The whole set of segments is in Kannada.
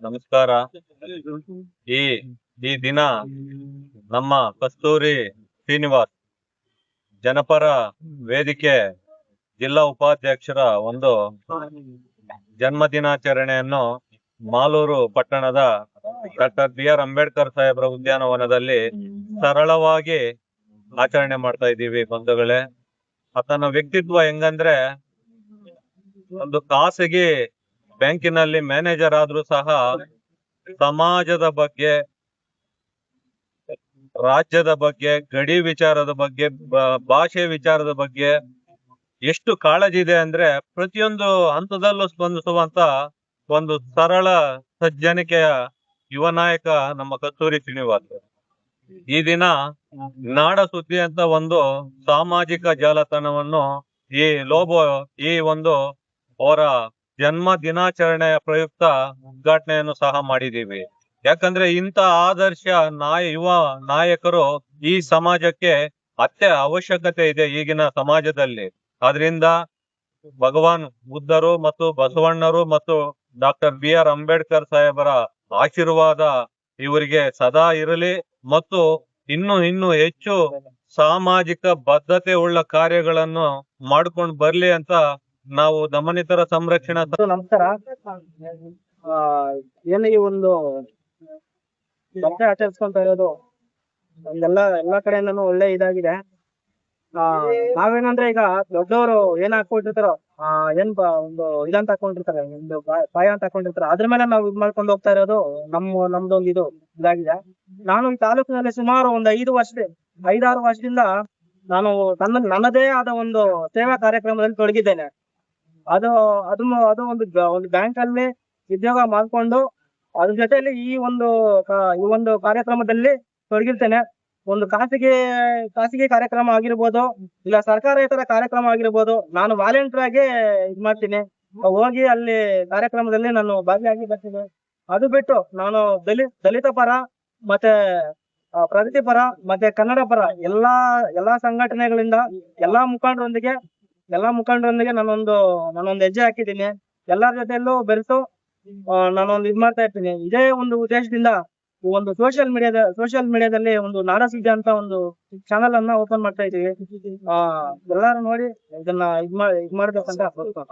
ನಮಸ್ಕಾರ. ಈ ಈ ದಿನ ನಮ್ಮ ಕಸ್ತೂರಿ ಶ್ರೀನಿವಾಸ್ ಜನಪರ ವೇದಿಕೆ ಜಿಲ್ಲಾ ಉಪಾಧ್ಯಕ್ಷರ ಒಂದು ಜನ್ಮ ದಿನಾಚರಣೆಯನ್ನು ಮಾಲೂರು ಪಟ್ಟಣದ ಡಾಕ್ಟರ್ ಬಿ.ಆರ್. ಅಂಬೇಡ್ಕರ್ ಸಾಹೇಬರ ಉದ್ಯಾನವನದಲ್ಲಿ ಸರಳವಾಗಿ ಆಚರಣೆ ಮಾಡ್ತಾ ಇದ್ದೀವಿ ಬಂಧುಗಳೇ. ಆತನ ವ್ಯಕ್ತಿತ್ವ ಹೆಂಗಂದ್ರೆ, ಒಂದು ಖಾಸಗಿ ಬ್ಯಾಂಕಿನಲ್ಲಿ ಮ್ಯಾನೇಜರ್ ಆದ್ರೂ ಸಹ ಸಮಾಜದ ಬಗ್ಗೆ, ರಾಜ್ಯದ ಬಗ್ಗೆ, ಗಡಿ ವಿಚಾರದ ಬಗ್ಗೆ, ಭಾಷೆ ವಿಚಾರದ ಬಗ್ಗೆ ಎಷ್ಟು ಕಾಳಜಿ ಇದೆ ಅಂದ್ರೆ ಪ್ರತಿಯೊಂದು ಹಂತದಲ್ಲೂ ಸ್ಪಂದಿಸುವಂತ ಒಂದು ಸರಳ ಸಜ್ಜನಿಕೆಯ ಯುವ ನಾಯಕ ನಮ್ಮ ಕಸ್ತೂರಿ ಶ್ರೀನಿವಾಸ್. ಈ ದಿನ ನಾಡ ಸುದ್ದಿ ಅಂತ ಒಂದು ಸಾಮಾಜಿಕ ಜಾಲತಾಣವನ್ನು ಈ ಒಂದು ಅವರ ಜನ್ಮ ದಿನಾಚರಣೆಯ ಪ್ರಯುಕ್ತ ಉದ್ಘಾಟನೆಯನ್ನು ಸಹ ಮಾಡಿದ್ದೀವಿ. ಯಾಕಂದ್ರೆ ಇಂಥ ಆದರ್ಶ ಯುವ ನಾಯಕರು ಈ ಸಮಾಜಕ್ಕೆ ಅವಶ್ಯಕತೆ ಇದೆ ಈಗಿನ ಸಮಾಜದಲ್ಲಿ. ಆದ್ರಿಂದ ಭಗವಾನ್ ಬುದ್ಧರು ಮತ್ತು ಬಸವಣ್ಣರು ಮತ್ತು ಡಾಕ್ಟರ್ ಬಿ.ಆರ್. ಅಂಬೇಡ್ಕರ್ ಸಾಹೇಬರ ಆಶೀರ್ವಾದ ಇವರಿಗೆ ಸದಾ ಇರಲಿ ಮತ್ತು ಇನ್ನು ಹೆಚ್ಚು ಸಾಮಾಜಿಕ ಬದ್ಧತೆ ಉಳ್ಳ ಕಾರ್ಯಗಳನ್ನು ಮಾಡ್ಕೊಂಡು ಬರ್ಲಿ ಅಂತ ನಾವು ದಮನಿತರ ಸಂರಕ್ಷಣಾ ನಮಸ್ಕಾರ. ಏನು ಈ ಒಂದು ಆಚರಿಸ್ಕೊಂತ ಇರೋದು ಎಲ್ಲಾ ಕಡೆಯಿಂದನೂ ಒಳ್ಳೆ ಇದಾಗಿದೆ. ನಾವೇನಂದ್ರೆ ಈಗ ದೊಡ್ಡವರು ಏನ್ ಹಾಕೊಂಡಿರ್ತಾರೋ ಒಂದು ಇದಂತ ಹಾಕೊಂಡಿರ್ತಾರೆ, ಒಂದು ಪಾಯ ಅಂತ ಹಾಕೊಂಡಿರ್ತಾರೆ, ಅದ್ರ ಮೇಲೆ ನಾವು ಇದ್ ಮಾಡ್ಕೊಂಡು ಹೋಗ್ತಾ ಇರೋದು ನಮ್ದೊಂದು ಇದಾಗಿದೆ. ನಾನು ಈ ತಾಲೂಕಿನಲ್ಲಿ ಸುಮಾರು ಒಂದು 5-6 ವರ್ಷದಿಂದ ನಾನು ನನ್ನದೇ ಆದ ಒಂದು ಸೇವಾ ಕಾರ್ಯಕ್ರಮದಲ್ಲಿ ತೊಡಗಿದ್ದೇನೆ. ಅದು ಒಂದು ಬ್ಯಾಂಕ್ ಅಲ್ಲಿ ಉದ್ಯೋಗ ಮಾಡ್ಕೊಂಡು ಅದ್ರ ಜೊತೆಯಲ್ಲಿ ಈ ಒಂದು ಕಾರ್ಯಕ್ರಮದಲ್ಲಿ ತೊಡಗಿರ್ತೇನೆ. ಒಂದು ಖಾಸಗಿ ಕಾರ್ಯಕ್ರಮ ಆಗಿರ್ಬೋದು, ಇಲ್ಲ ಸರ್ಕಾರೇತರ ಕಾರ್ಯಕ್ರಮ ಆಗಿರ್ಬೋದು, ನಾನು ವಾಲಂಟಿಯರ್ ಆಗಿ ಇದ್ ಮಾಡ್ತೀನಿ. ಹೋಗಿ ಅಲ್ಲಿ ಕಾರ್ಯಕ್ರಮದಲ್ಲಿ ನಾನು ಭಾಗಿಯಾಗಿ ಬರ್ತೀನಿ. ಅದು ಬಿಟ್ಟು ನಾನು ದಲಿತ ಪರ ಮತ್ತೆ ಪ್ರಗತಿ ಪರ ಮತ್ತೆ ಕನ್ನಡ ಪರ ಎಲ್ಲಾ ಸಂಘಟನೆಗಳಿಂದ ಎಲ್ಲಾ ಮುಖಂಡರೊಂದಿಗೆ ನಾನೊಂದು ಹೆಜ್ಜೆ ಹಾಕಿದ್ದೀನಿ. ಎಲ್ಲರ ಜೊತೆಯಲ್ಲೂ ಬೆರೆತು ನಾನೊಂದು ಇದ್ ಮಾಡ್ತಾ ಇರ್ತೀನಿ. ಇದೇ ಒಂದು ಉದ್ದೇಶದಿಂದ ಒಂದು ಸೋಷಿಯಲ್ ಮೀಡಿಯಾದಲ್ಲಿ ಒಂದು ನಾಡ ಸುದ್ದಿ ಅಂತ ಒಂದು ಚಾನಲ್ ಅನ್ನ ಓಪನ್ ಮಾಡ್ತಾ ಇದೀವಿ. ಎಲ್ಲಾರು ನೋಡಿ ಇದನ್ನ ಇದ್ ಮಾಡ್ಬೇಕಂತ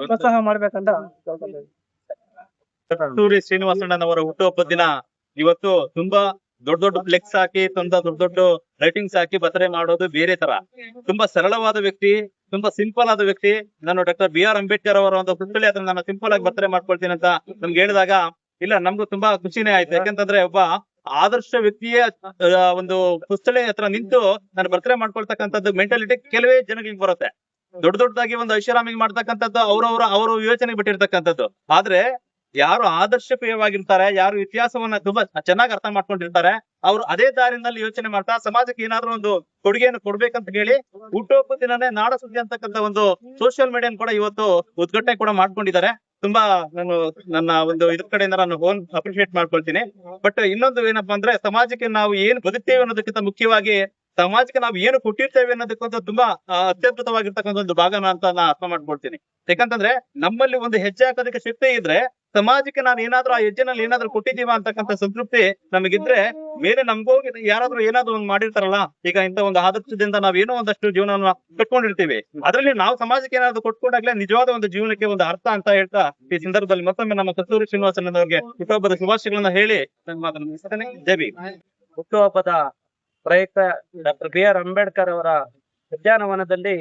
ಪ್ರೋತ್ಸಾಹ ಮಾಡ್ಬೇಕಂತ ಕೇಳ್ಕೊಂತೀವಿ. ಕಸ್ತೂರಿ ಶ್ರೀನಿವಾಸಣ್ಣನವರ ಹುಟ್ಟುಹಬ್ಬದ ದಿನ ಇವತ್ತು ತುಂಬಾ ದೊಡ್ಡ ಫ್ಲೆಕ್ಸ್ ಹಾಕಿ, ದೊಡ್ಡ ರೈಟಿಂಗ್ಸ್ ಹಾಕಿ ಬರ್ತಡೇ ಮಾಡೋದು ಬೇರೆ ತರ. ತುಂಬಾ ಸರಳವಾದ ವ್ಯಕ್ತಿ, ತುಂಬಾ ಸಿಂಪಲ್ ಆದ ವ್ಯಕ್ತಿ. ನಾನು ಡಾಕ್ಟರ್ ಬಿ.ಆರ್. ಅಂಬೇಡ್ಕರ್ ಅವರ ಒಂದು ಪುಸ್ತಳಿ ಅದನ್ನ ನಾನು ಸಿಂಪಲ್ ಆಗಿ ಬರ್ತಡೇ ಮಾಡ್ಕೊಳ್ತೀನಿ ಅಂತ ನಮ್ಗೆ ಹೇಳಿದಾಗ ಇಲ್ಲ, ನಮ್ಗೂ ತುಂಬಾ ಖುಷಿನೇ ಆಯ್ತು. ಯಾಕಂತಂದ್ರೆ ಒಬ್ಬ ಆದರ್ಶ ವ್ಯಕ್ತಿಯ ಒಂದು ಪುಸ್ತಳಿ ಹತ್ರ ನಿಂತು ನಾನು ಬರ್ತಡೇ ಮಾಡ್ಕೊಳ್ತಕ್ಕಂಥದ್ದು ಮೆಂಟಾಲಿಟಿ ಕೆಲವೇ ಜನಗಳಿಗೆ ಬರುತ್ತೆ. ದೊಡ್ಡದಾಗಿ ಒಂದು ಐಷಾರಾಮಿಗೆ ಮಾಡ್ತಕ್ಕಂಥದ್ದು ಅವ್ರ ಯೋಚನೆಗೆ ಬಿಟ್ಟಿರ್ತಕ್ಕಂಥದ್ದು. ಆದ್ರೆ ಯಾರು ಆದರ್ಶಪ್ರಿಯವಾಗಿರ್ತಾರೆ, ಯಾರು ಇತಿಹಾಸವನ್ನ ತುಂಬಾ ಚೆನ್ನಾಗಿ ಅರ್ಥ ಮಾಡ್ಕೊಂಡಿರ್ತಾರೆ, ಅವ್ರು ಅದೇ ದಾರಿನಲ್ಲಿ ಯೋಚನೆ ಮಾಡ್ತಾ ಸಮಾಜಕ್ಕೆ ಏನಾದ್ರೂ ಒಂದು ಕೊಡುಗೆಯನ್ನು ಕೊಡ್ಬೇಕಂತ ಹೇಳಿ ಹುಟ್ಟುಹಬ್ಬದ ದಿನನೇ ನಾಡ ಸುದ್ದಿ ಅಂತಕ್ಕಂಥ ಒಂದು ಸೋಷಿಯಲ್ ಮೀಡಿಯಾ ಕೂಡ ಇವತ್ತು ಉದ್ಘಾಟನೆ ಕೂಡ ಮಾಡ್ಕೊಂಡಿದ್ದಾರೆ. ತುಂಬಾ ನಾನು ನನ್ನ ಒಂದು ಇದ್ರ ಕಡೆಯಿಂದ ನಾನು ಅಪ್ರಿಶಿಯೇಟ್ ಮಾಡ್ಕೊಳ್ತೀನಿ. ಬಟ್ ಇನ್ನೊಂದು ಏನಪ್ಪಾ ಅಂದ್ರೆ, ಸಮಾಜಕ್ಕೆ ನಾವು ಏನು ಬದುಕ್ತೇವೆ ಅನ್ನೋದಕ್ಕಿಂತ ಮುಖ್ಯವಾಗಿ ಸಮಾಜಕ್ಕೆ ನಾವು ಏನು ಕೊಟ್ಟಿರ್ತೇವೆ ಅನ್ನೋದಕ್ಕೊಂದು ತುಂಬಾ ಅತ್ಯದ್ಭುತವಾಗಿರ್ತಕ್ಕಂಥ ಒಂದು ಭಾಗನ ಅಂತ ನಾನು ಅರ್ಥ ಮಾಡ್ಕೊಳ್ತೀನಿ. ಯಾಕಂತಂದ್ರೆ ನಮ್ಮಲ್ಲಿ ಒಂದು ಹೆಜ್ಜೆ ಹಾಕೋದಕ್ಕೆ ಶಕ್ತಿ ಇದ್ರೆ ಸಮಾಜಕ್ಕೆ ನಾನು ಏನಾದ್ರೂ ಆ ಹೆಜ್ಜೆನಲ್ಲಿ ಏನಾದ್ರೂ ಕೊಟ್ಟಿದ್ದೀವ ಅಂತಕ್ಕಂಥ ಸಂತೃಪ್ತಿ ನಮಗಿದ್ರೆ ಮೇಲೆ ನಮ್ಗೋಗಿ ಯಾರಾದ್ರೂ ಏನಾದ್ರು ಒಂದು ಮಾಡಿರ್ತಾರಲ್ಲ, ಈಗ ಇಂತ ಒಂದು ಆದರ್ಶದಿಂದ ನಾವೇನೋ ಒಂದಷ್ಟು ಜೀವನವನ್ನ ಕಟ್ಕೊಂಡಿರ್ತೀವಿ, ಅದ್ರಲ್ಲಿ ನಾವು ಸಮಾಜಕ್ಕೆ ಏನಾದ್ರು ಕೊಟ್ಕೊಂಡಾಗ್ಲೇ ನಿಜವಾದ ಒಂದು ಜೀವನಕ್ಕೆ ಒಂದು ಅರ್ಥ ಅಂತ ಹೇಳ್ತಾ ಈ ಸಂದರ್ಭದಲ್ಲಿ ಮತ್ತೊಮ್ಮೆ ನಮ್ಮ ಕಸ್ತೂರಿ ಶ್ರೀನಿವಾಸಣ್ಣನವರಿಗೆ ಹುಟ್ಟುಹಬ್ಬದ ಶುಭಾಶಯಗಳನ್ನ ಹೇಳಿ ನನ್ನ ಮಾತನ್ನು ಮುಗಿಸ್ತೇನೆ. ಜೈ ಭೀಮ್. ಹುಟ್ಟುಹಬ್ಬದ ಪ್ರಯುಕ್ತ ಡಾಕ್ಟರ್ ಬಿ.ಆರ್. ಅಂಬೇಡ್ಕರ್ ಅವರ ಉದ್ಯಾನವನದಲ್ಲಿ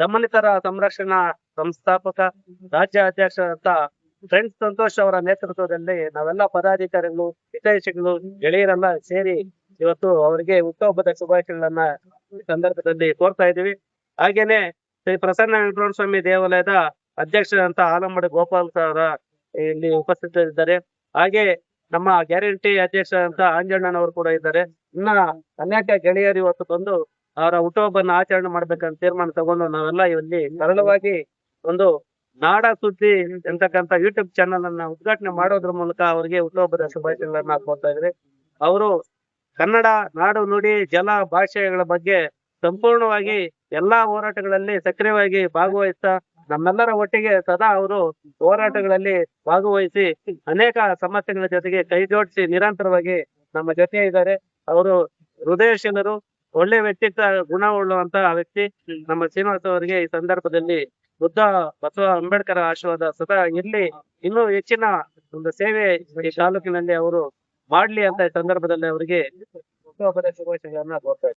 ದಮನಿತರ ಸಂರಕ್ಷಣಾ ಸಂಸ್ಥಾಪಕ ರಾಜ್ಯ ಅಧ್ಯಕ್ಷರಾದ ಫ್ರೆಂಡ್ಸ್ ಸಂತೋಷ್ ಅವರ ನೇತೃತ್ವದಲ್ಲಿ ನಾವೆಲ್ಲ ಪದಾಧಿಕಾರಿಗಳು, ಹಿತೈಷಿಗಳು, ಗೆಳೆಯರೆಲ್ಲ ಸೇರಿ ಇವತ್ತು ಅವರಿಗೆ ಹುಟ್ಟುಹಬ್ಬದ ಶುಭಾಶಯಗಳನ್ನ ಸಂದರ್ಭದಲ್ಲಿ ಕೋರ್ತಾ ಇದ್ದೀವಿ. ಹಾಗೇನೆ ಶ್ರೀ ಪ್ರಸನ್ನ ವೆಂಕಟರಮಣ ಸ್ವಾಮಿ ದೇವಾಲಯದ ಅಧ್ಯಕ್ಷರಂತ ಆಲಂಬಡಿ ಗೋಪಾಲ್ ಅವರ ಇಲ್ಲಿ ಉಪಸ್ಥಿತರಿದ್ದಾರೆ. ಹಾಗೆ ನಮ್ಮ ಗ್ಯಾರಂಟಿ ಅಧ್ಯಕ್ಷರಂತ ಆಂಜಣ್ಣನವರು ಕೂಡ ಇದ್ದಾರೆ. ಇನ್ನ ಅನೇಕ ಗೆಳೆಯರು ಇವತ್ತು ಬಂದು ಅವರ ಹುಟ್ಟುಹಬ್ಬನ ಆಚರಣೆ ಮಾಡ್ಬೇಕಂತ ತೀರ್ಮಾನ ತಗೊಂಡು ನಾವೆಲ್ಲ ಇಲ್ಲಿ ಸರಳವಾಗಿ ಒಂದು ನಾಡ ಸುದ್ದಿ ಅಂತಕ್ಕಂಥ ಯೂಟ್ಯೂಬ್ ಚಾನಲ್ ಅನ್ನ ಉದ್ಘಾಟನೆ ಮಾಡೋದ್ರ ಮೂಲಕ ಅವರಿಗೆ ಹುಟ್ಟುಹಬ್ಬದ ಶುಭಾಶಯಗಳನ್ನ ಕೋರ್ತಾ ಇದ್ದಾರೆ. ಅವರು ಕನ್ನಡ ನಾಡು ನುಡಿ ಜಲ ಭಾಷೆಗಳ ಬಗ್ಗೆ ಸಂಪೂರ್ಣವಾಗಿ ಎಲ್ಲಾ ಹೋರಾಟಗಳಲ್ಲಿ ಸಕ್ರಿಯವಾಗಿ ಭಾಗವಹಿಸ್ತಾ ನಮ್ಮೆಲ್ಲರ ಒಟ್ಟಿಗೆ ಸದಾ ಅವರು ಹೋರಾಟಗಳಲ್ಲಿ ಭಾಗವಹಿಸಿ ಅನೇಕ ಸಮಸ್ಯೆಗಳ ಜೊತೆಗೆ ಕೈ ಜೋಡಿಸಿ ನಿರಂತರವಾಗಿ ನಮ್ಮ ಜೊತೆ ಇದ್ದಾರೆ. ಅವರು ಹೃದಯಶೀಲರು, ಒಳ್ಳೆ ವ್ಯಕ್ತಿತ್ವ ಗುಣ ಉಳ್ಳುವಂತಹ ವ್ಯಕ್ತಿ. ನಮ್ಮ ಶ್ರೀನಿವಾಸ್ ಅವರಿಗೆ ಈ ಸಂದರ್ಭದಲ್ಲಿ ಬುದ್ಧ ಬಸವ ಅಂಬೇಡ್ಕರ್ ಆಶೀರ್ವಾದ ಸದಾ ಇರ್ಲಿ, ಇನ್ನೂ ಹೆಚ್ಚಿನ ಒಂದು ಸೇವೆ ಈ ತಾಲೂಕಿನಲ್ಲಿ ಅವರು ಮಾಡ್ಲಿ ಅಂತ ಈ ಸಂದರ್ಭದಲ್ಲಿ ಅವರಿಗೆ ಶುಭಾಶಯಗಳನ್ನ ಕೋರ್ತಾ ಇದ್ದೀನಿ.